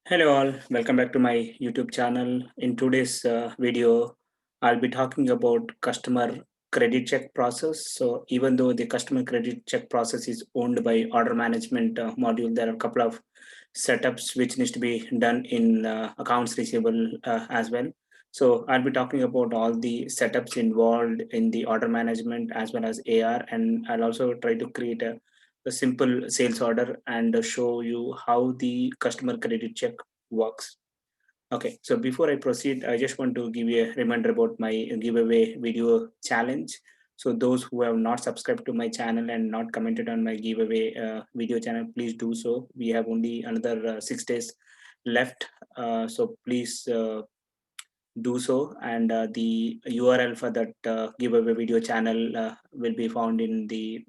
Hello all, welcome back to my YouTube channel. In today's video, I'll be talking about customer credit check process. So even though the customer credit check process is owned by order management module, there are a couple of setups which needs to be done in accounts receivable as well. So I'll be talking about all the setups involved in the order management as well as AR, and I'll also try to create a simple sales order and show you how the customer credit check works. Okay, so before I proceed, I just want to give you a reminder about my giveaway video challenge. So those who have not subscribed to my channel and not commented on my giveaway video channel, please do so. We have only another 6 days left. So please do so. And the URL for that giveaway video channel will be found in the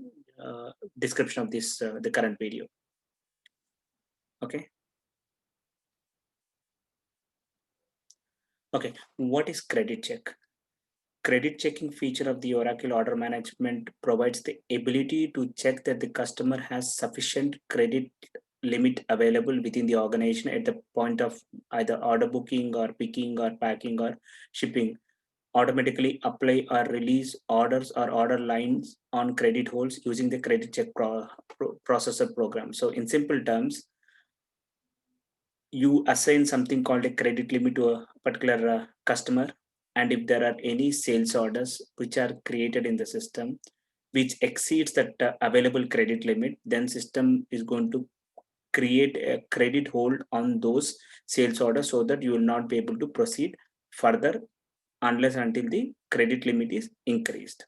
description of this the current video. Okay. Okay. What is credit check? Credit checking feature of the Oracle Order Management provides the ability to check that the customer has sufficient credit limit available within the organization at the point of either order booking or picking or packing or shipping. Automatically apply or release orders or order lines on credit holds using the credit check processor program. So in simple terms, you assign something called a credit limit to a particular customer, and if there are any sales orders which are created in the system which exceeds that available credit limit, then system is going to create a credit hold on those sales orders so that you will not be able to proceed further unless until the credit limit is increased.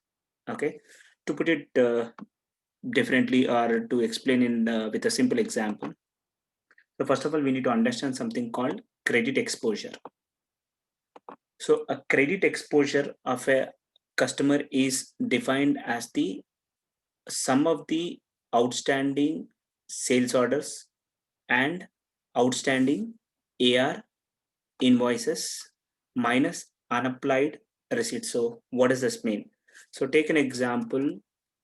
Okay, to put it differently or to explain in with a simple example. So first of all, we need to understand something called credit exposure. So a credit exposure of a customer is defined as the sum of the outstanding sales orders and outstanding AR invoices minus unapplied receipts. So what does this mean? So take an example.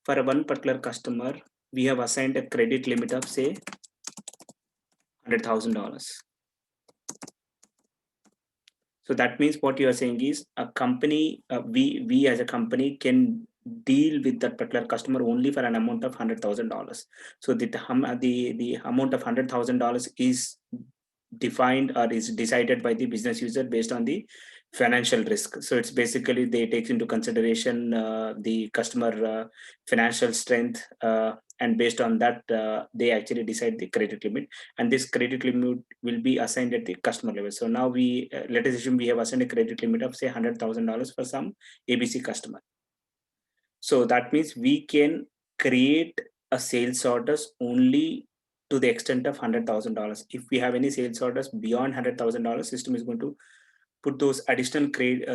For a one particular customer, we have assigned a credit limit of say $100,000. So that means what you are saying is a company, we as a company can deal with that particular customer only for an amount of $100,000. So the amount of $100,000 is defined or is decided by the business user based on the financial risk. So it's basically they take into consideration the customer financial strength, and based on that they actually decide the credit limit, and this credit limit will be assigned at the customer level. So now we let us assume we have assigned a credit limit of say $100,000 for some ABC customer. So that means we can create a sales orders only to the extent of $100,000. If we have any sales orders beyond $100,000, system is going to put those additional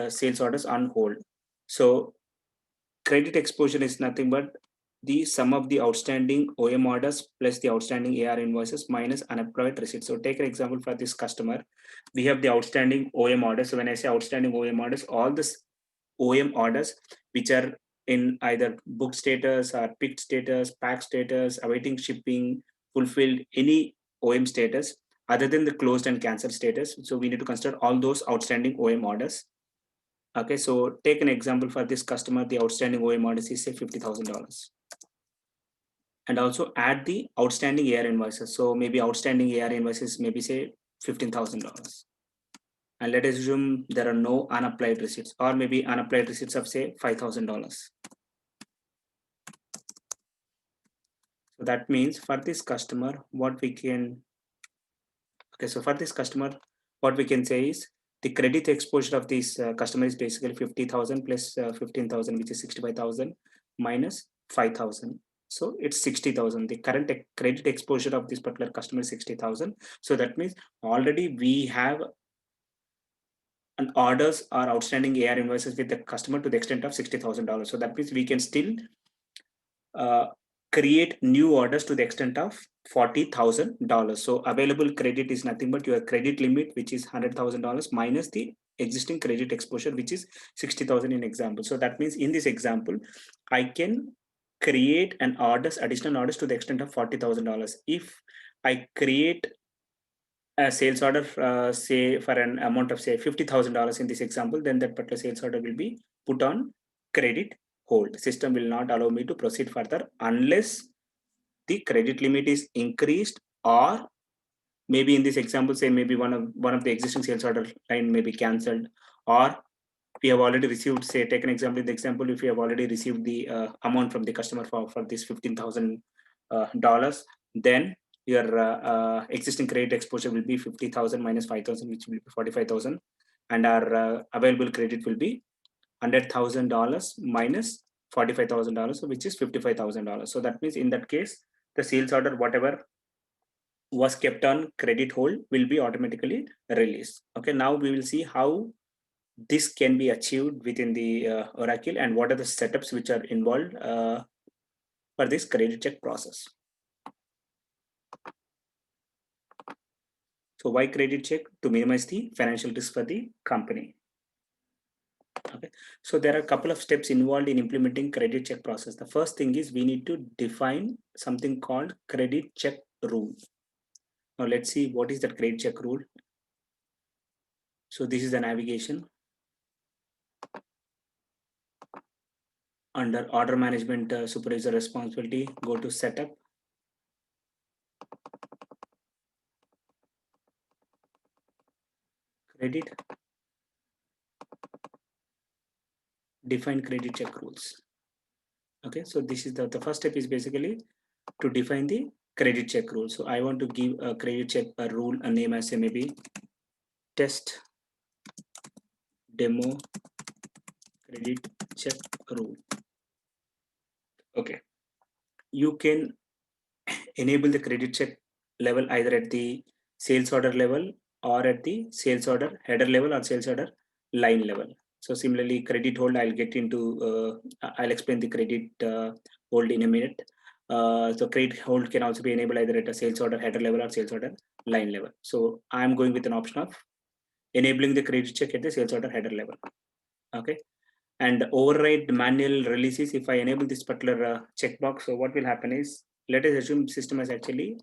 sales orders on hold. So credit exposure is nothing but the sum of the outstanding OM orders plus the outstanding AR invoices minus unapplied receipts. So take an example for this customer. We have the outstanding OM orders. So when I say outstanding OM orders, all this OM orders which are in either book status or picked status, pack status, awaiting shipping, fulfilled, any OM status other than the closed and cancelled status. So we need to consider all those outstanding OM orders. Okay, so take an example for this customer, the outstanding OM orders is say $50,000. And also add the outstanding AR invoices. So maybe outstanding AR invoices, maybe say $15,000. And let us assume there are no unapplied receipts, or maybe unapplied receipts of say $5,000. So that means for this customer, what we can, okay, so for this customer, what we can say is the credit exposure of this customer is basically 50,000 plus 15,000, which is 65,000 minus 5,000. So it's 60,000. The current credit exposure of this particular customer is 60,000. So that means already we have an orders or outstanding AR invoices with the customer to the extent of $60,000. So that means we can still uh, create new orders to the extent of $40,000. So available credit is nothing but your credit limit, which is $100,000 minus the existing credit exposure, which is 60,000 in example. So that means in this example, I can create an orders, additional orders to the extent of $40,000. If I create a sales order, say for an amount of say $50,000 in this example, then that particular sales order will be put on credit hold. System will not allow me to proceed further unless the credit limit is increased, or maybe in this example, say maybe one of the existing sales order line may be cancelled, or we have already received, say take an example, in the example, if we have already received the amount from the customer for this $15,000, then your existing credit exposure will be 50,000 minus 5,000, which will be 45,000, and our available credit will be $100,000 minus $45,000, which is $55,000. So that means in that case, the sales order, whatever was kept on credit hold, will be automatically released. Okay, now we will see how this can be achieved within the Oracle, and what are the setups which are involved for this credit check process. So why credit check? To minimize the financial risk for the company. Okay, so there are a couple of steps involved in implementing credit check process. The first thing is we need to define something called credit check rule. Now let's see what is that credit check rule. So this is the navigation. Under order management supervisor responsibility, go to setup. Credit. Define credit check rules. Okay, so this is the first step is basically to define the credit check rule. So I want to give a credit check a rule, a name as say maybe test demo credit check rule. Okay, you can enable the credit check level either at the sales order level, or at the sales order header level, or sales order line level. So similarly, credit hold, I'll get into, I'll explain the credit hold in a minute. So credit hold can also be enabled either at a sales order header level or sales order line level. So I'm going with an option of enabling the credit check at the sales order header level. Okay, and override manual releases. If I enable this particular checkbox, so what will happen is, let us assume system has actually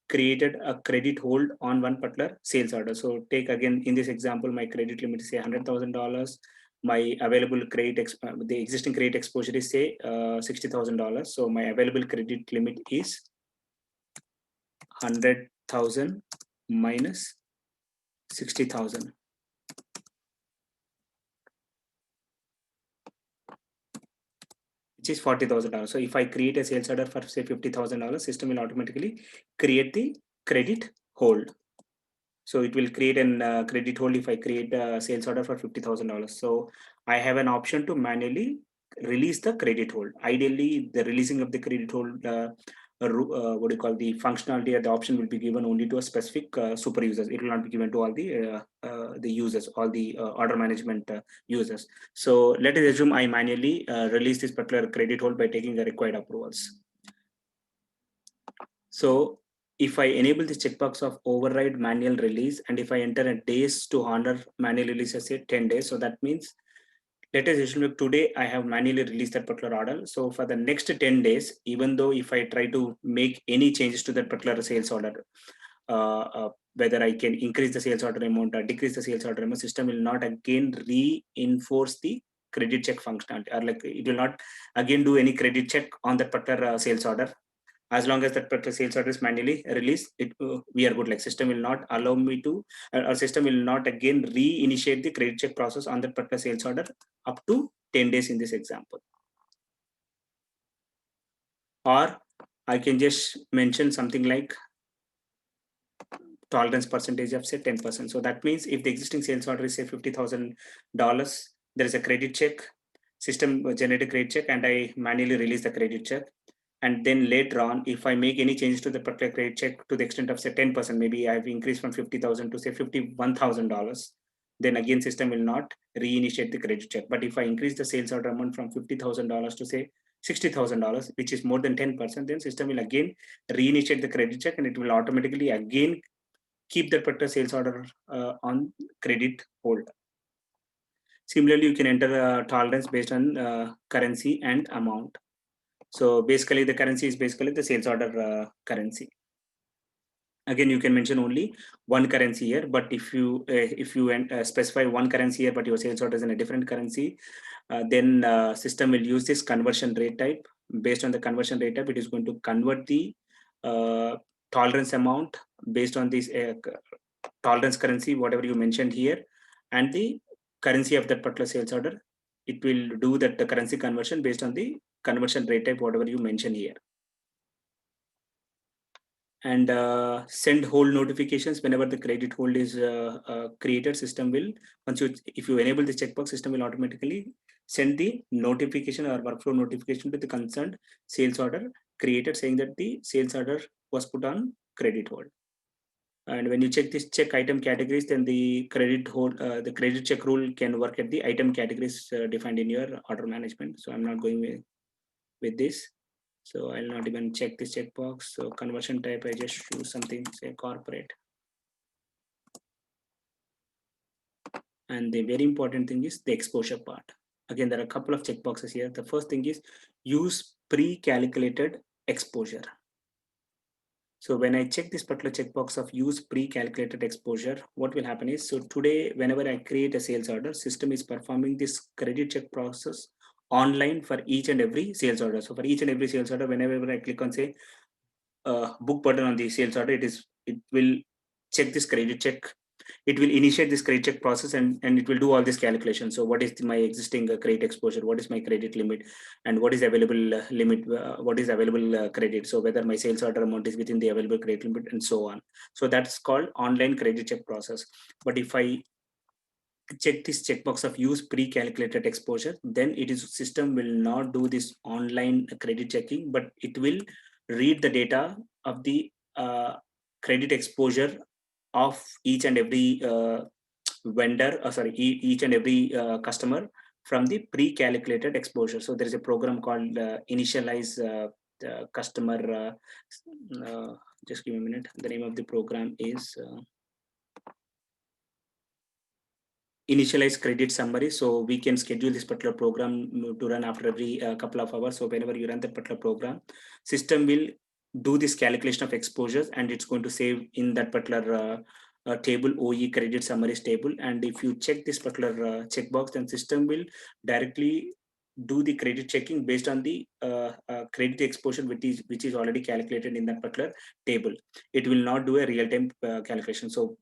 created a credit hold on one particular sales order. So take again in this example, my credit limit is say $100,000. My available credit, the existing credit exposure is say $60,000. So my available credit limit is 100,000 minus 60,000. Which is $40,000. So if I create a sales order for say $50,000, system will automatically create the credit hold. So it will create an credit hold if I create a sales order for $50,000. So I have an option to manually release the credit hold. Ideally, the releasing of the credit hold, what do you call, the functionality or the option will be given only to a specific super users. It will not be given to all the users, all the order management users. So let us assume I manually release this particular credit hold by taking the required approvals. So if I enable this checkbox of override manual release, and if I enter a days to honor manual release, I say 10 days. So that means, let us assume today I have manually released that particular order. So for the next 10 days, even though if I try to make any changes to that particular sales order, whether I can increase the sales order amount or decrease the sales order amount, system will not again reinforce the credit check functionality, or like it will not again do any credit check on that particular sales order. As long as that particular sales order is manually released, we are good. Like system will not allow me to, or system will not again reinitiate the credit check process on that particular sales order up to 10 days in this example. Or I can just mention something like tolerance percentage of say 10%. So that means if the existing sales order is say $50,000, there is a credit check, system generate a credit check, and I manually release the credit check. And then later on, if I make any changes to the particular credit check to the extent of say 10%, maybe I've increased from 50,000 to say $51,000, then again system will not reinitiate the credit check. But if I increase the sales order amount from $50,000 to say $60,000, which is more than 10%, then system will again reinitiate the credit check, and it will automatically again keep that particular sales order on credit hold. Similarly, you can enter a tolerance based on currency and amount. So basically the currency is basically the sales order currency. Again, you can mention only one currency here, but if you specify one currency here, but your sales order is in a different currency, then system will use this conversion rate type. Based on the conversion rate type, it is going to convert the tolerance amount based on this tolerance currency, whatever you mentioned here, and the currency of that particular sales order. It will do that the currency conversion based on the conversion rate type, whatever you mentioned here. And send hold notifications whenever the credit hold is created. System will, once you, if you enable this checkbox, system will automatically send the notification or workflow notification to the concerned sales order created, saying that the sales order was put on credit hold. And when you check this check item categories, then the credit hold, the credit check rule can work at the item categories defined in your order management. So I'm not going with this. So I'll not even check this checkbox. So conversion type, I just choose something, say corporate. And the very important thing is the exposure part. Again, there are a couple of checkboxes here. The first thing is use pre-calculated exposure. So when I check this particular checkbox of use pre-calculated exposure, what will happen is, so today, whenever I create a sales order, system is performing this credit check process online for each and every sales order. So for each and every sales order, whenever I click on say book button on the sales order, it will check this credit check. It will initiate this credit check process, and it will do all this calculation. So what is my existing credit exposure, what is my credit limit, and what is available limit, what is available credit, so whether my sales order amount is within the available credit limit, and so on. So that's called online credit check process. But if I check this checkbox of use pre-calculated exposure, then it is system will not do this online credit checking, but it will read the data of the credit exposure of each and every vendor, each and every customer from the pre-calculated exposure. So there is a program called initialize customer. Just give me a minute. The name of the program is initialize credit summary. So we can schedule this particular program to run after every couple of hours. So whenever you run that particular program, system will do this calculation of exposures, and it's going to save in that particular table, OE credit summaries table. And if you check this particular checkbox, then system will directly do the credit checking based on the credit exposure which is already calculated in that particular table. It will not do a real-time calculation. So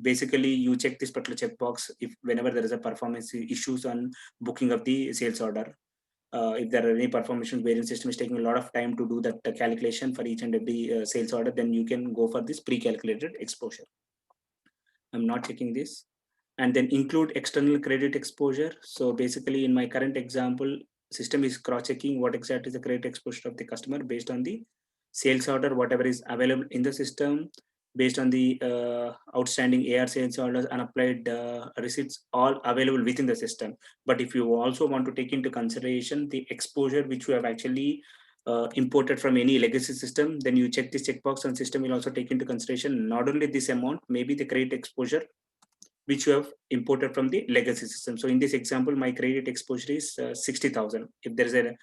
basically you check this particular checkbox if whenever there is a performance issues on booking of the sales order. If there are any performance wherein system is taking a lot of time to do that calculation for each and every sales order, then you can go for this pre-calculated exposure. I'm not checking this. And then include external credit exposure. So basically in my current example, system is cross-checking what exactly is the credit exposure of the customer based on the sales order, whatever is available in the system, based on the outstanding AR sales orders, unapplied receipts, all available within the system. But if you also want to take into consideration the exposure which you have actually imported from any legacy system, then you check this checkbox, and system will also take into consideration not only this amount, maybe the credit exposure which you have imported from the legacy system. So in this example, my credit exposure is 60,000. If there is a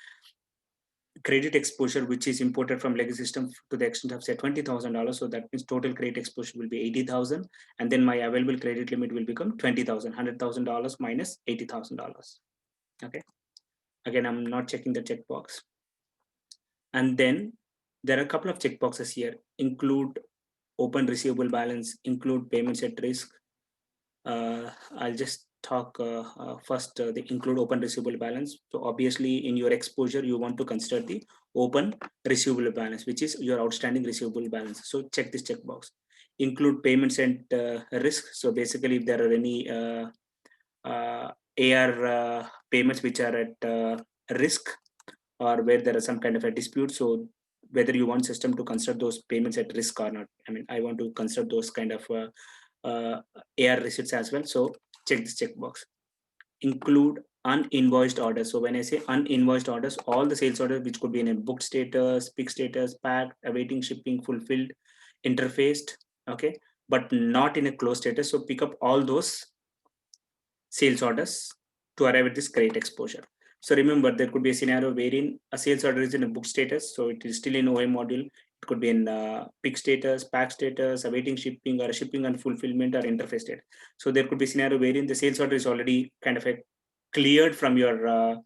credit exposure which is imported from legacy system to the extent of say $20,000, so that means total credit exposure will be 80,000, and then my available credit limit will become 20,000, $100,000 minus $80,000. Okay. Again, I'm not checking the checkbox. And then there are a couple of checkboxes here: include open receivable balance, include payments at risk. I'll just talk first the include open receivable balance. So obviously in your exposure, you want to consider the open receivable balance, which is your outstanding receivable balance. So check this checkbox. Include payments and risk. So basically if there are any AR payments which are at risk, or where there is some kind of a dispute, so whether you want system to consider those payments at risk or not. I mean, I want to consider those kind of AR receipts as well. So check this checkbox. Include uninvoiced orders. So when I say uninvoiced orders, all the sales orders which could be in a booked status, pick status, packed, awaiting shipping, fulfilled, interfaced, okay, but not in a closed status. So pick up all those sales orders to arrive at this credit exposure. So remember, there could be a scenario wherein a sales order is in a book status, so it is still in OM module. It It could be in pick status, pack status, awaiting shipping, or shipping and fulfillment, or interface state. So there could be scenario wherein the sales order is already kind of cleared from your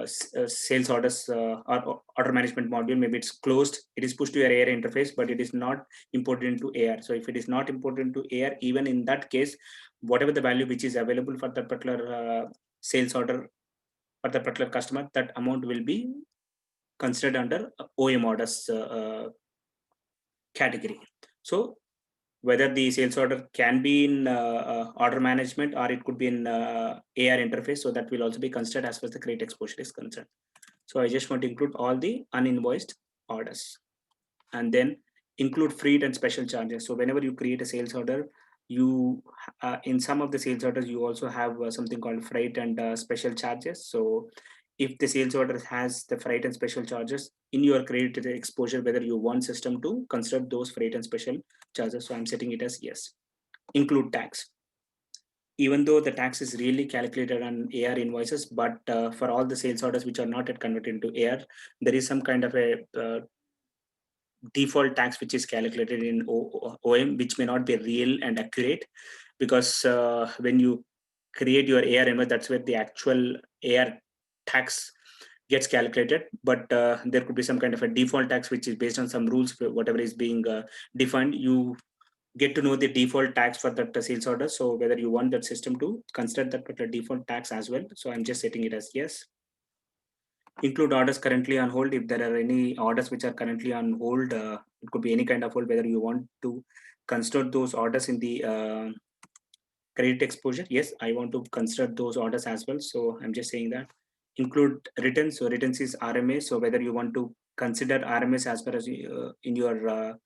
sales orders or order management module. Maybe it's closed, it is pushed to your AR interface, but it is not imported into AR. So if it is not imported into AR, even in that case, whatever the value which is available for that particular sales order for the particular customer, that amount will be considered under OM orders category. So whether the sales order can be in order management, or it could be in AR interface, so that will also be considered as far as the credit exposure is concerned. So I just want to include all the uninvoiced orders, and then include freight and special charges. So whenever you create a sales order, you in some of the sales orders you also have something called freight and special charges. So if the sales order has the freight and special charges in your credit exposure, whether you want system to consider those freight and special charges. So I'm setting it as yes. Include tax. Even though the tax is really calculated on AR invoices, but for all the sales orders which are not yet converted into AR, there is some kind of a default tax which is calculated in OM, which may not be real and accurate, because when you create your AR invoice, that's where the actual AR tax gets calculated. But there could be some kind of a default tax which is based on some rules, whatever is being defined. You get to know the default tax for that sales order. So whether you want that system to consider that particular default tax as well. So I'm just setting it as yes. Include orders currently on hold. If there are any orders which are currently on hold, it could be any kind of hold, whether you want to consider those orders in the credit exposure. Yes, I want to consider those orders as well. So I'm just saying that. Include returns. So returns is RMA. So whether you want to consider RMS as far as in your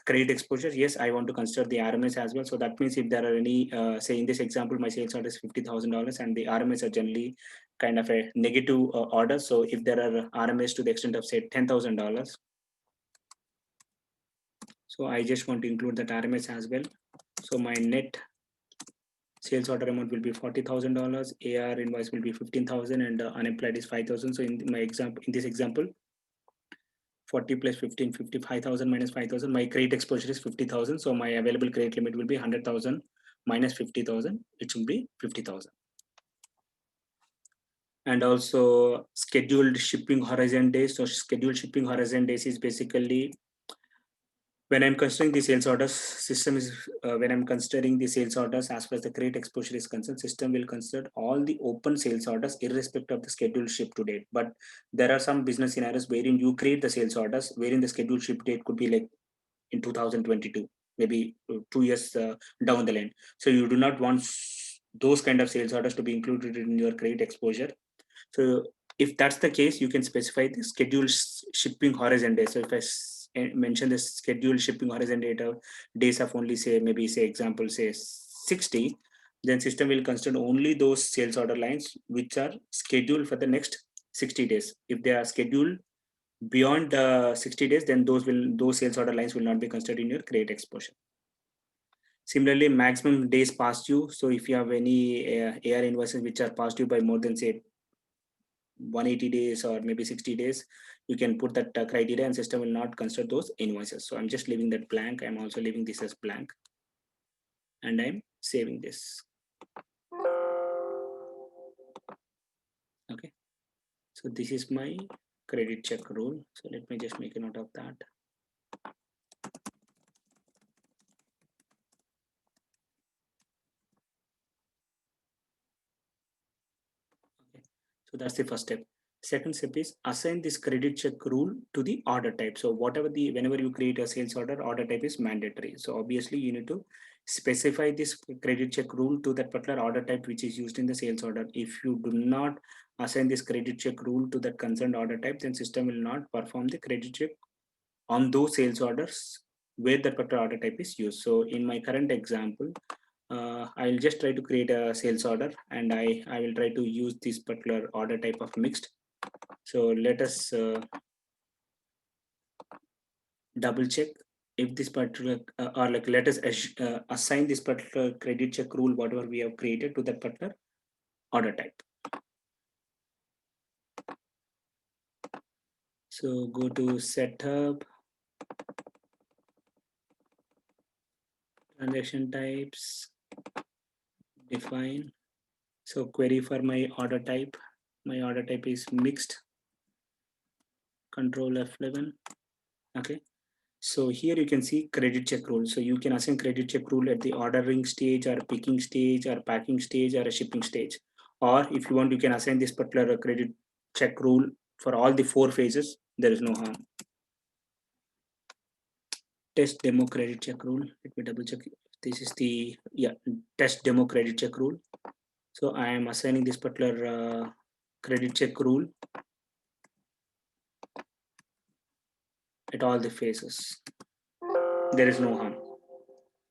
credit exposure, yes, I want to consider the RMS as well. So that means if there are any, say in this example, my sales order is $50,000 and the RMS are generally kind of a negative order. So if there are RMS to the extent of say $10,000, so I just want to include that RMS as well. So my net sales order amount will be $40,000, AR invoice will be 15,000, and unemployed is 5,000. So in my example, in this example, 40 plus 15, 55,000 minus 5,000. My credit exposure is 50,000. So my available credit limit will be 100,000 minus 50,000, which will be 50,000. And also scheduled shipping horizon days. So scheduled shipping horizon days is basically when I'm considering the sales orders, system is when I'm considering the sales orders as far as the credit exposure is concerned, system will consider all the open sales orders irrespective of the scheduled ship to date. But there are some business scenarios wherein you create the sales orders, wherein the scheduled ship date could be like in 2022, maybe 2 years down the line. So you do not want those kind of sales orders to be included in your credit exposure. So if that's the case, you can specify the scheduled shipping horizon days. So if I mention the scheduled shipping horizon data days of only say maybe say example say 60, then system will consider only those sales order lines which are scheduled for the next 60 days. If they are scheduled beyond 60 days, then those sales order lines will not be considered in your credit exposure. Similarly, maximum days past due. So if you have any AR invoices which are past due by more than say 180 days or maybe 60 days, you can put that criteria and system will not consider those invoices. So I'm just leaving that blank. I'm also leaving this as blank and I'm saving this. Okay. So this is my credit check rule. So let me just make a note of that. Okay. So that's the first step. Second step is assign this credit check rule to the order type. So whenever you create a sales order type is mandatory. So obviously you need to specify this credit check rule to that particular order type which is used in the sales order. If you do not assign this credit check rule to that concerned order type, then system will not perform the credit check on those sales orders where that particular order type is used. So in my current example, I'll just try to create a sales order and I will try to use this particular order type of mixed. So let us double check if this particular or like let us assign this particular credit check rule whatever we have created to that particular order type. So go to setup, transaction types, define. So query for my order type. My order type is mixed. Control F11. Okay. So here you can see credit check rule. So you can assign credit check rule at the ordering stage or picking stage or packing stage or a shipping stage. Or if you want, you can assign this particular credit check rule for all the 4 phases. There is no harm. Test demo credit check rule. Let me double check. This is the test demo credit check rule. So I am assigning this particular credit check rule at all the phases. There is no harm.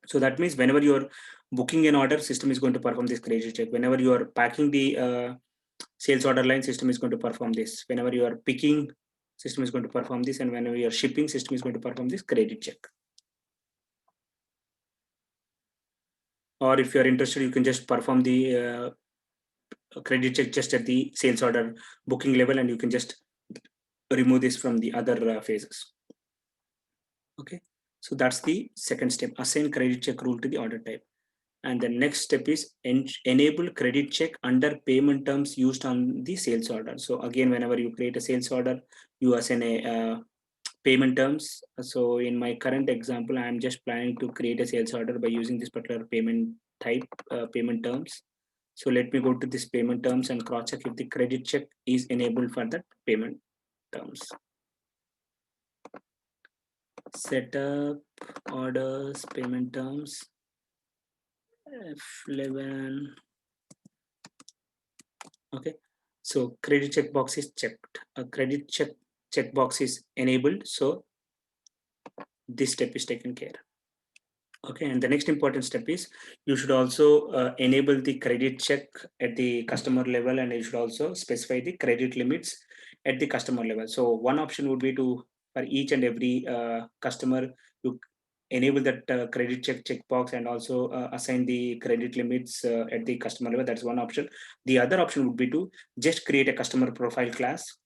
So that means whenever you're booking an order, system is going to perform this credit check. Whenever you are packing the sales order line, system is going to perform this. Whenever you are picking, system is going to perform this. And whenever you are shipping, system is going to perform this credit check. Or if you are interested, you can just perform the credit check just at the sales order booking level, and you can just remove this from the other phases. Okay, so that's the second step, assign credit check rule to the order type. And the next step is enable credit check under payment terms used on the sales order. So again, whenever you create a sales order, you assign a payment terms. So in my current example, I'm just planning to create a sales order by using this particular payment type, payment terms. So let me go to this payment terms and cross check if the credit check is enabled for that payment terms. Setup, orders, payment terms, F11. Okay, so credit check box is checked. A credit check box is enabled. So this step is taken care. Okay, and the next important step is you should also enable the credit check at the customer level, and you should also specify the credit limits at the customer level. So one option would be to, for each and every customer, to enable that credit check checkbox and also assign the credit limits at the customer level. That's one option. The other option would be to just create a customer profile class,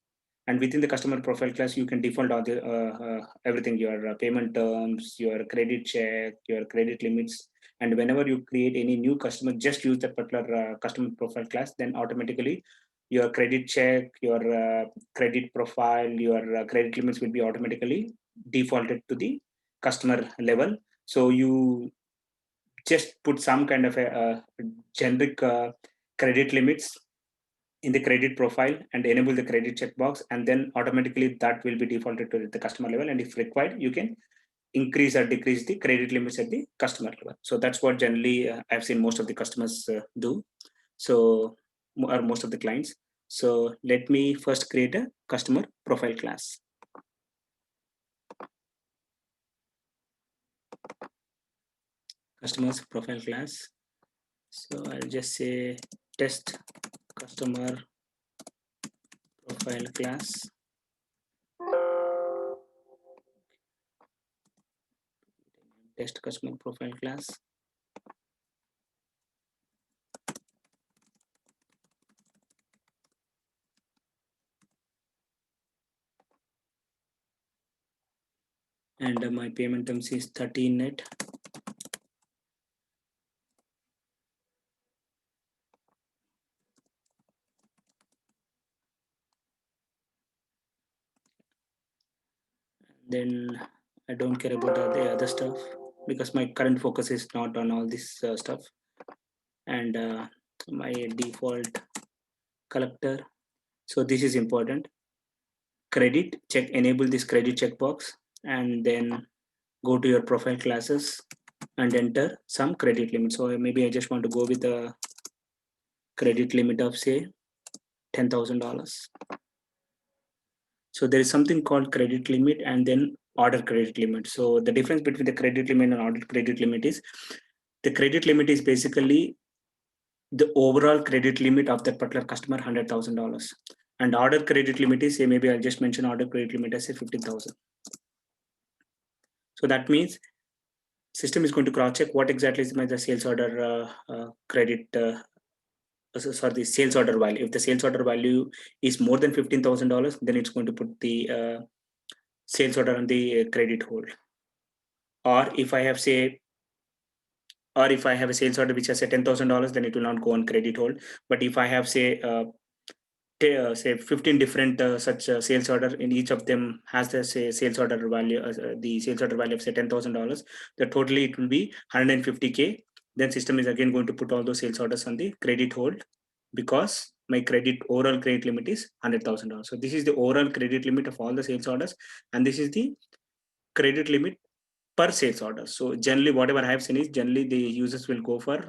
and within the customer profile class you can default all the everything, your payment terms, your credit check, your credit limits. And whenever you create any new customer, just use that particular customer profile class, then automatically your credit check, your credit profile, your credit limits will be automatically defaulted to the customer level. So you just put some kind of a generic credit limits in the credit profile and enable the credit checkbox, and then automatically that will be defaulted to the customer level. And if required, you can increase or decrease the credit limits at the customer level. So that's what generally I've seen most of the customers do. So, or most of the clients. So let me first create a customer profile class. Customers profile class. So I'll just say test customer profile class. Test customer profile class. And my payment terms is 13 net. Then I don't care about the other stuff because my current focus is not on all this stuff. And my default collector. So this is important. Credit check, enable this credit checkbox, and then go to your profile classes and enter some credit limit. So maybe I just want to go with a credit limit of say $10,000. So there is something called credit limit and then order credit limit. So the difference between the credit limit and order credit limit is, the credit limit is basically the overall credit limit of that particular customer, $100,000. And order credit limit is, say, maybe I'll just mention order credit limit as say 50,000. So that means system is going to cross check what exactly is my the sales order credit sorry, the sales order value. If the sales order value is more than $15,000, then it's going to put the sales order on the credit hold. Or if I have a sales order which has a $10,000, then it will not go on credit hold. But if I have say 15 different such sales order, in each of them has the sales order value, the sales order value of say $10,000, the totally it will be 150K. Then system is again going to put all those sales orders on the credit hold, because my overall credit limit is $100,000. So this is the overall credit limit of all the sales orders, and this is the credit limit per sales order. So generally, whatever I have seen is generally the users will go for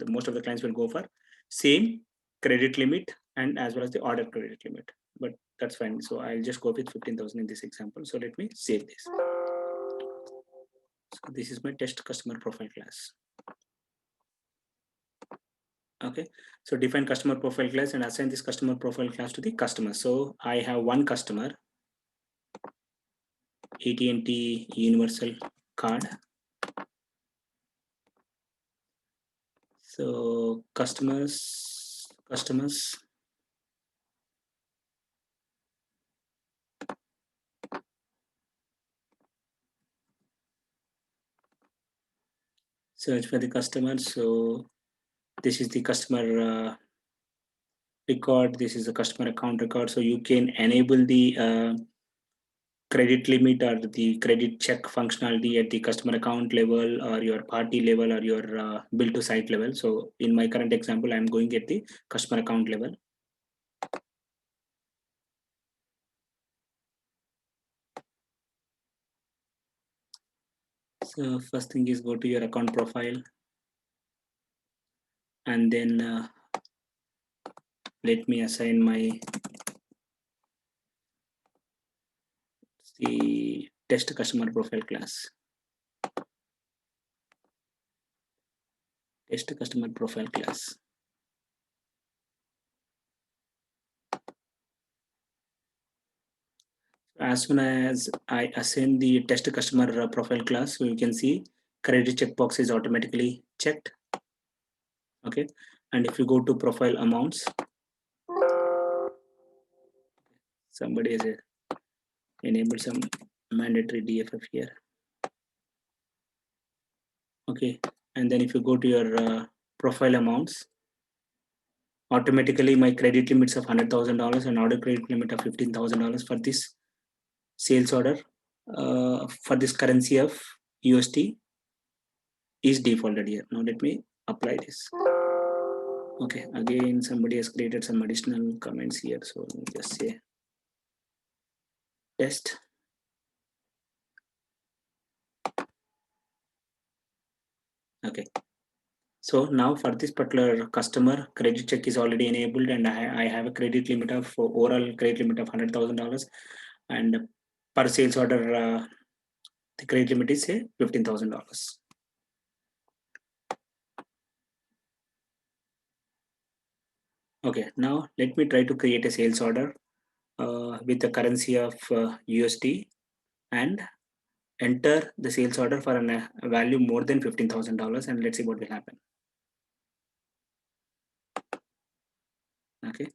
most of the clients will go for same credit limit and as well as the order credit limit. But that's fine. So I'll just go with 15,000 in this example. So let me save this. So this is my test customer profile class. Okay, so define customer profile class and assign this customer profile class to the customer. So I have one customer, AT&T Universal Card. So customers. Search for the customer. So this is the customer record. This is the customer account record. So you can enable the credit limit or the credit check functionality at the customer account level or your party level or your bill to site level. So in my current example, I'm going at the customer account level. So first thing is go to your account profile, and then let me assign the test customer profile class. Test customer profile class. As soon as I assign the test customer profile class, so you can see credit checkbox is automatically checked. Okay, and if you go to profile amounts, somebody has enabled some mandatory DFF here. Okay, and then if you go to your profile amounts, automatically my credit limits of $100,000 and order credit limit of $15,000 for this sales order for this currency of USD is defaulted here. Now let me apply this. Okay, again somebody has created some additional comments here, so let me just say test. Okay, so now for this particular customer, credit check is already enabled, and I have a credit limit of overall credit limit of $100,000, and per sales order the credit limit is say $15,000. Okay, now let me try to create a sales order with the currency of USD and enter the sales order for a value more than $15,000, and let's see what will happen. Okay,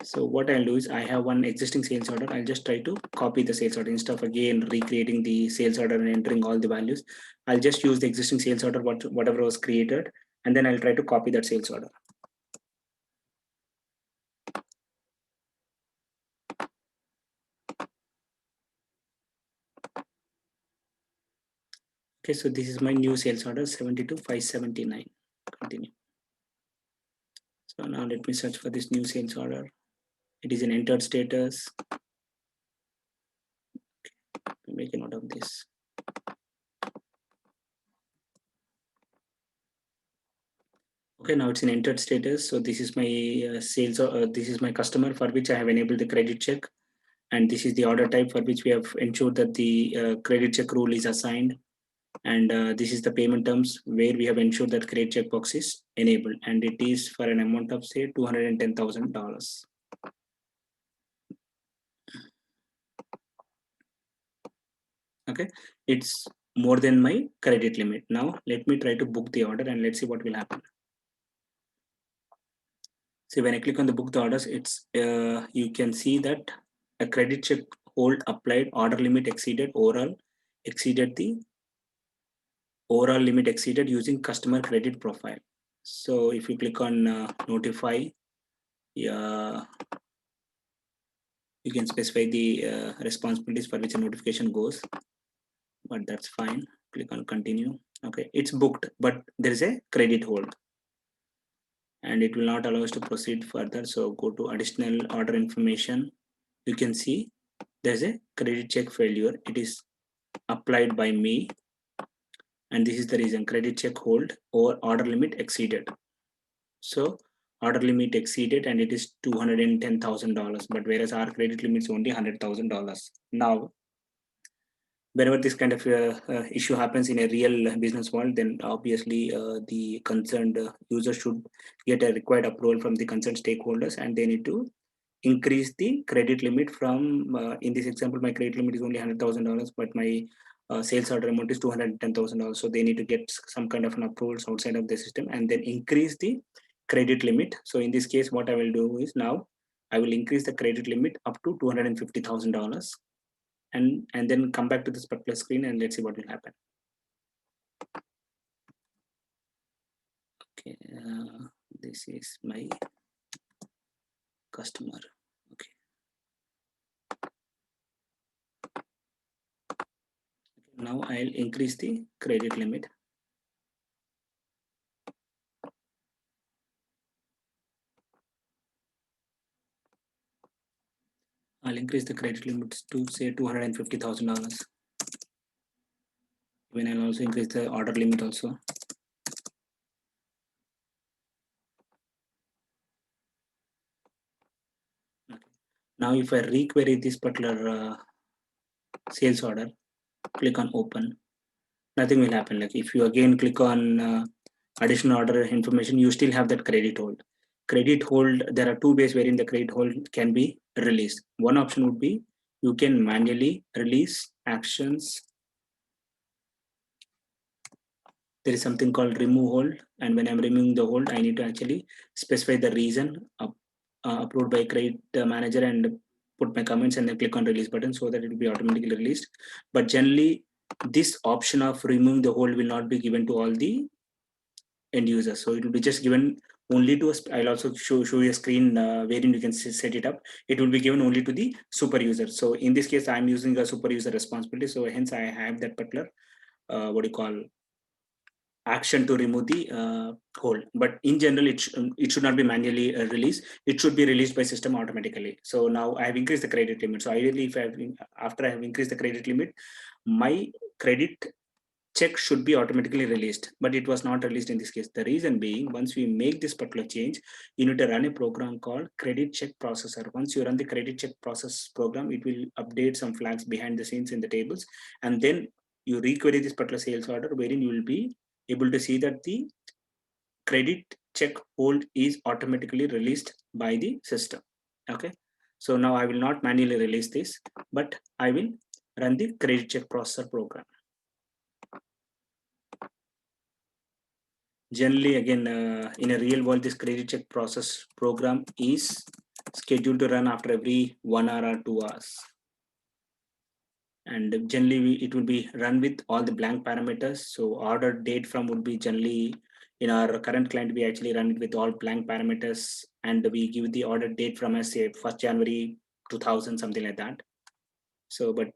so what I'll do is I have one existing sales order. I'll just try to copy the sales order instead of again recreating the sales order and entering all the values. I'll just use the existing sales order, whatever was created, and then I'll try to copy that sales order. Okay, so this is my new sales order, 72,579. Continue. So now let me search for this new sales order. It is in entered status. Make a note of this. Okay, now it's in entered status. So this is my this is my customer for which I have enabled the credit check, and this is the order type for which we have ensured that the credit check rule is assigned, and this is the payment terms where we have ensured that credit check box is enabled, and it is for an amount of say $210,000. Okay, it's more than my credit limit. Now let me try to book the order and let's see what will happen. So when I click on the book the orders, it's you can see that a credit check hold applied, order limit exceeded, exceeded the overall limit exceeded using customer credit profile. So if you click on notify, yeah, you can specify the responsibilities for which a notification goes, but that's fine. Click on continue. Okay, it's booked, but there is a credit hold and it will not allow us to proceed further. So go to additional order information. You can see there's a credit check failure. It is applied by me, and this is the reason: credit check hold or order limit exceeded. So order limit exceeded and it is $210,000, but whereas our credit limit is only $100,000. Now whenever this kind of issue happens in a real business world, then obviously the concerned user should get a required approval from the concerned stakeholders, and they need to increase the credit limit from in this example my credit limit is only $100,000, but my sales order amount is $210,000. So they need to get some kind of an approvals outside of the system and then increase the credit limit. So in this case what I will do is, now I will increase the credit limit up to $250,000, and then come back to this particular screen and let's see what will happen. Okay, this is my customer. Okay, now I'll increase the credit limit. I'll increase the credit limits to say $250,000. When I'll also increase the order limit also. Okay. Now if I requery this particular sales order, click on open, nothing will happen. Like if you again click on additional order information, you still have that credit hold. Credit hold, there are two ways wherein the credit hold can be released. One option would be you can manually release actions. There is something called remove hold, and when I'm removing the hold, I need to actually specify the reason, approved by credit manager, and put my comments and then click on release button so that it will be automatically released. But generally this option of removing the hold will not be given to all the end users, so it will be just given only to us. I'll also show you a screen wherein you can set it up. It will be given only to the super user. So in this case I'm using a super user responsibility, so hence I have that particular what do you call action to remove the hold. But in general it should not be manually released. It should be released by system automatically. So now I have increased the credit limit. So ideally if after I have increased the credit limit, my credit check should be automatically released, but it was not released in this case. The reason being, once we make this particular change, you need to run a program called credit check processor. Once you run the credit check process program, it will update some flags behind the scenes in the tables, and then you requery this particular sales order, wherein you will be able to see that the credit check hold is automatically released by the system. Okay, so now I will not manually release this, but I will run the credit check processor program. Generally, again, in a real world, this credit check process program is scheduled to run after every 1 hour or 2 hours. And generally, it will be run with all the blank parameters. So order date from would be generally, in our current client, we actually run it with all blank parameters, and we give the order date from as say 1st January 2000, something like that. So, but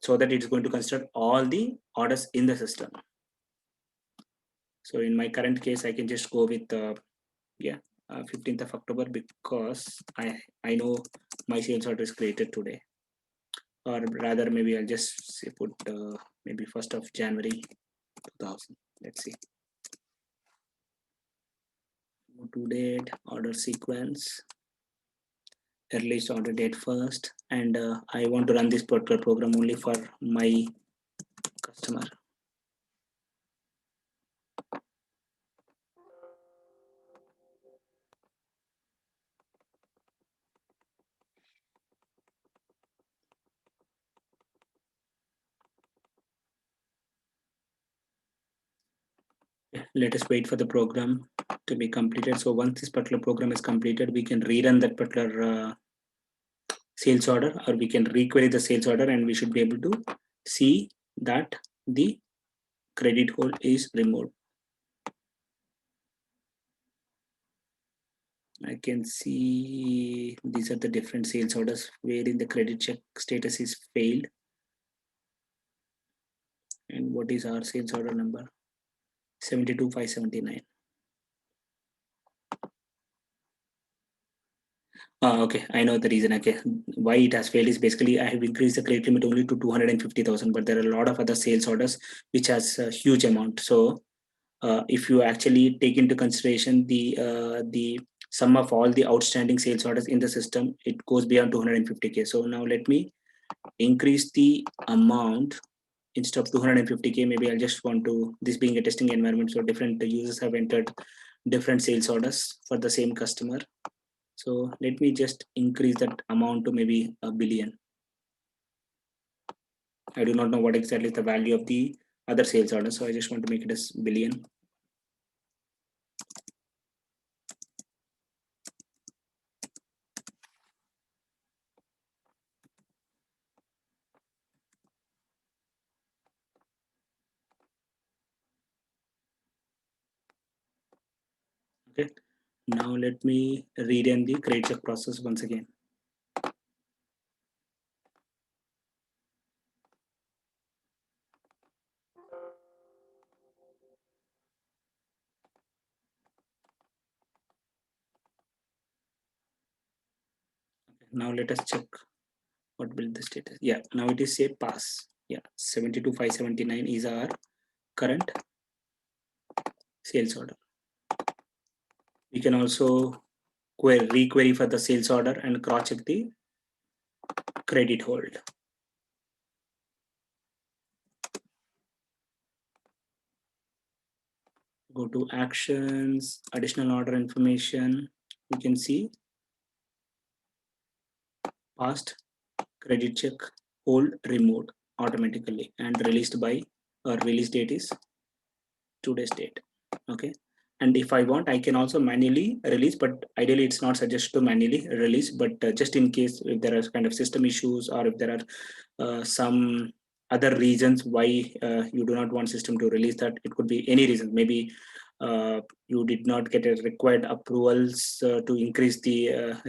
so that it's going to consider all the orders in the system. So in my current case, I can just go with 15th of October, because I know my sales order is created today, or rather maybe I'll just say put maybe 1st of January 2000. Let's see. To date, order sequence, earliest order date first, and I want to run this particular program only for my customer. Let us wait for the program. to be completed. So once this particular program is completed, we can rerun that particular sales order, or we can requery the sales order, and we should be able to see that the credit hold is removed. I can see these are the different sales orders wherein the credit check status is failed. And what is our sales order number? 72,579. Okay, I know the reason. Okay, why it has failed is basically I have increased the credit limit only to 250,000, but there are a lot of other sales orders which has a huge amount. So if you actually take into consideration the sum of all the outstanding sales orders in the system, it goes beyond 250k. So now let me increase the amount. Instead of 250k, maybe I'll just want to, this being a testing environment, so different users have entered different sales orders for the same customer. So let me just increase that amount to maybe 1 billion. I do not know what exactly is the value of the other sales order, so I just want to make it as billion. Okay, now let me rerun the credit check process once again. Okay, now let us check what will the status. Yeah, now it is say pass. Yeah, 72,579 is our current sales order. We can also requery for the sales order and cross check the credit hold. Go to actions, additional order information. You can see past credit check hold removed automatically and released by, or release date is today's date. Okay, and if I want, I can also manually release, but ideally it's not suggested to manually release, but just in case if there are kind of system issues, or if there are some other reasons why you do not want system to release that, it could be any reason. Maybe you did not get a required approvals to increase the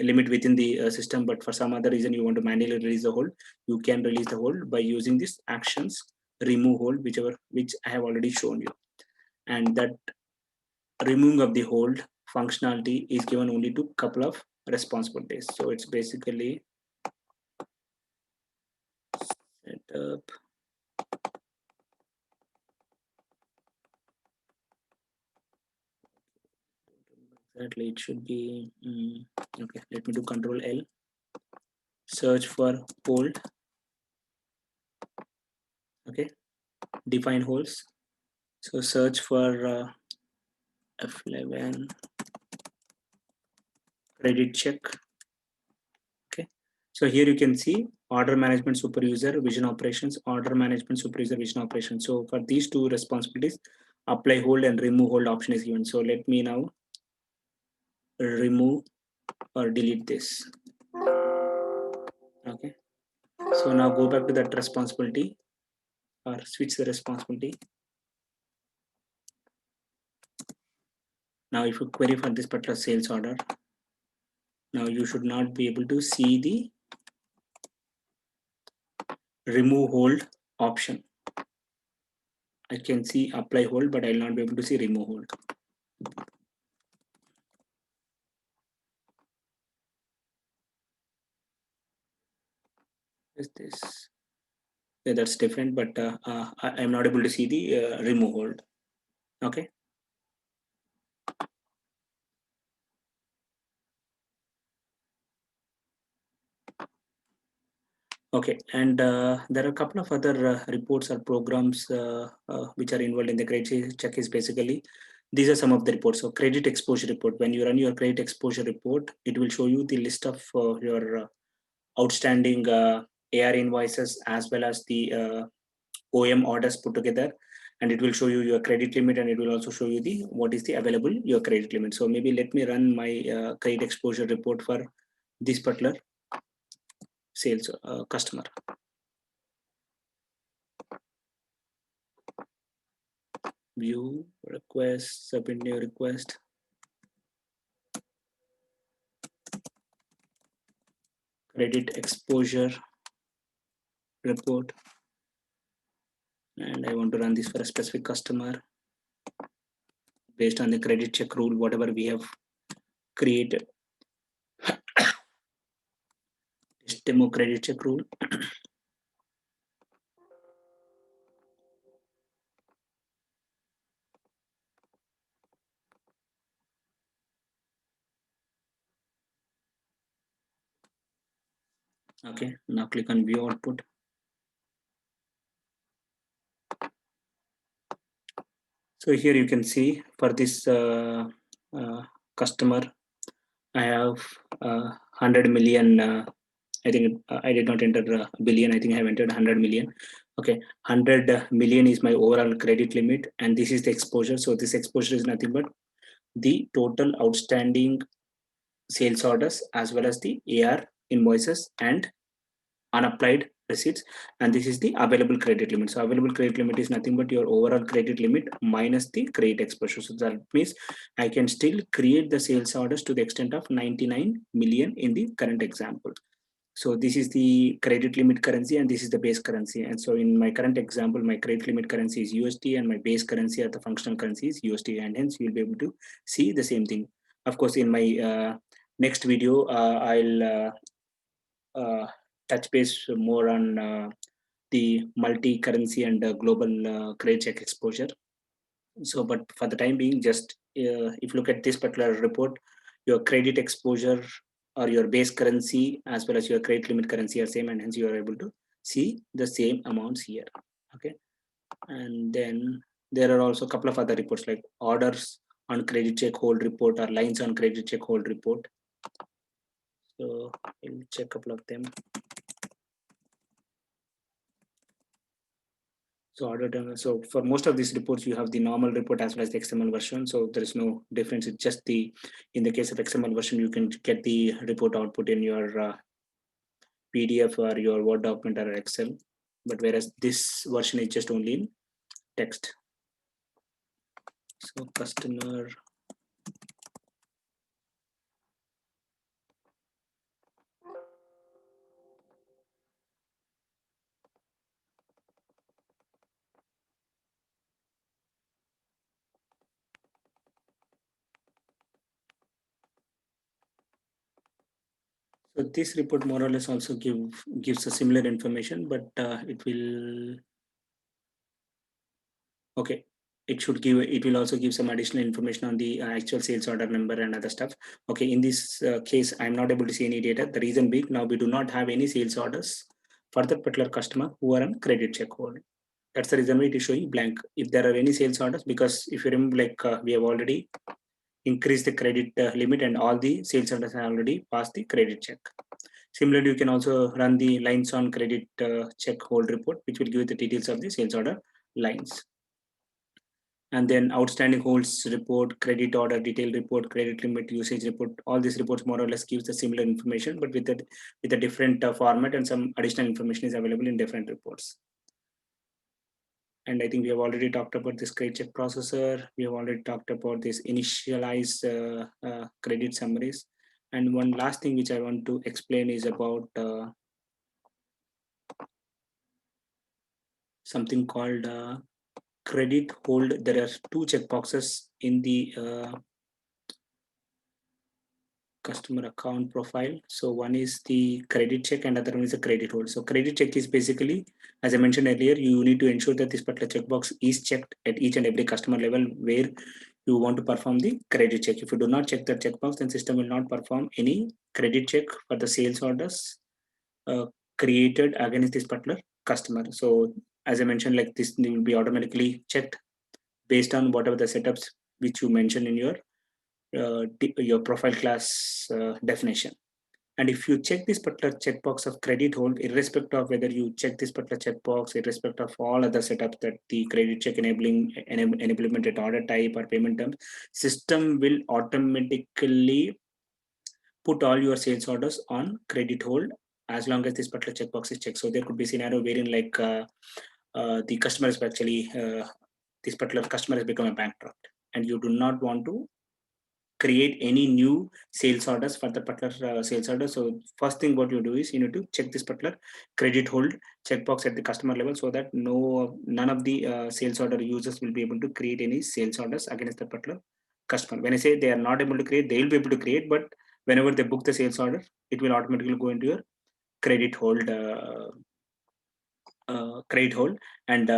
limit within the system, but for some other reason you want to manually release the hold, you can release the hold by using this actions remove hold, which I have already shown you. And that removing of the hold functionality is given only to couple of responsibilities. So it's basically set up exactly, it should be okay, let me do Control L, search for hold. Okay, define holds. So search for F11 credit check. Okay, so here you can see order management super user vision operations, order management super user vision operations. So for these two responsibilities, apply hold and remove hold option is given. So let me now remove or delete this. Okay, so now go back to that responsibility or switch the responsibility. Now if you query for this particular sales order, now you should not be able to see the remove hold option. I can see apply hold, but I will not be able to see remove hold. Is this? Yeah, that's different, but I am not able to see the remove hold. Okay. Okay, and there are a couple of other reports or programs which are involved in the credit check. Is basically these are some of the reports. So credit exposure report. When you run your credit exposure report, it will show you the list of your outstanding AR invoices as well as the OM orders put together, and it will show you your credit limit, and it will also show you the what is the available your credit limit. So maybe let me run my credit exposure report for this particular sales customer. View request, submit new request. Credit exposure report, and I want to run this for a specific customer based on the credit check rule, whatever we have created. This demo credit check rule. Okay, now click on view output. So here you can see for this customer, I have 100 million. I think I did not enter billion. I think I have entered 100 million. Okay, 100 million is my overall credit limit, and this is the exposure. So this exposure is nothing but the total outstanding sales orders as well as the AR invoices and unapplied receipts, and this is the available credit limit. So available credit limit is nothing but your overall credit limit minus the credit exposure. So that means I can still create the sales orders to the extent of 99 million in the current example. So this is the credit limit currency, and this is the base currency. And so in my current example, my credit limit currency is USD, and my base currency or the functional currency is USD, and hence you'll be able to see the same thing. Of course, in my next video, I'll touch base more on the multi-currency and global credit check exposure. So, but for the time being, just if you look at this particular report, your credit exposure or your base currency as well as your credit limit currency are same, and hence you are able to see the same amounts here. Okay, and then there are also a couple of other reports like orders on credit check hold report or lines on credit check hold report. So we'll check a couple of them. So for most of these reports, you have the normal report as well as the XML version. So there is no difference. It's just in the case of XML version, you can get the report output in your PDF or your Word document or Excel. But whereas this version is just only in text. So customer. So this report more or less also gives a similar information, but it will, okay, it will also give some additional information on the actual sales order number and other stuff. Okay, in this case, I'm not able to see any data. The reason being, now we do not have any sales orders for that particular customer who are on credit check hold. That's the reason why it is showing blank. If there are any sales orders, because if you remember, like we have already increased the credit limit and all the sales orders have already passed the credit check. Similarly, you can also run the lines on credit check hold report, which will give you the details of the sales order lines. And then outstanding holds report, credit order detail report, credit limit usage report. All these reports more or less gives the similar information, but with a different format, and some additional information is available in different reports. And I think we have already talked about this credit check processor. We have already talked about this initialized credit summaries. And one last thing which I want to explain is about something called credit hold. There are two checkboxes in the customer account profile. So one is the credit check and other one is the credit hold. So credit check is basically, as I mentioned earlier, you need to ensure that this particular checkbox is checked at each and every customer level where you want to perform the credit check. If you do not check that checkbox, then system will not perform any credit check for the sales orders created against this particular customer. So as I mentioned, like this will be automatically checked based on whatever the setups which you mentioned in your profile class definition. And if you check this particular checkbox of credit hold, irrespective of whether you check this particular checkbox, irrespective of all other setups that the credit check enablement at order type or payment terms, system will automatically put all your sales orders on credit hold as long as this particular checkbox is checked. So there could be scenario wherein like the customer is actually this particular customer has become a bankrupt, and you do not want to create any new sales orders for the particular sales order. So first thing what you do is you need to check this particular credit hold checkbox at the customer level, so that none of the sales order users will be able to create any sales orders against the particular customer. When I say they are not able to create, they will be able to create, but whenever they book the sales order, it will automatically go into your credit hold and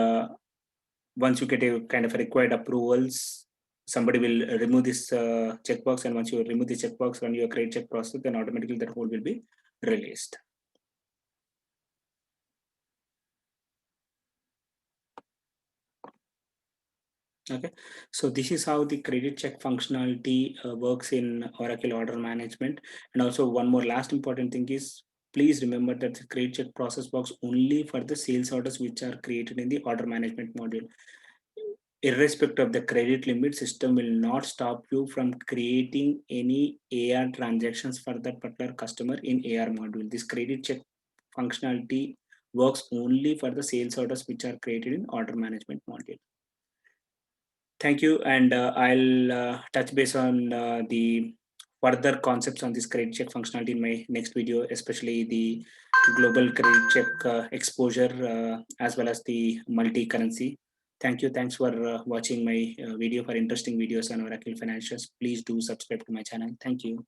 once you get a kind of required approvals, somebody will remove this checkbox, and once you remove the checkbox on your credit check process, then automatically that hold will be released. Okay, so this is how the credit check functionality works in Oracle Order Management. And also one more last important thing is, please remember that the credit check process works only for the sales orders which are created in the order management module. Irrespective of the credit limit, system will not stop you from creating any AR transactions for that particular customer in AR module. This credit check functionality works only for the sales orders which are created in order management module. Thank you, and I'll touch base on the further concepts on this credit check functionality in my next video, especially the global credit check exposure as well as the multi-currency. Thank you. Thanks for watching my video. For interesting videos on Oracle Financials, please do subscribe to my channel. Thank you.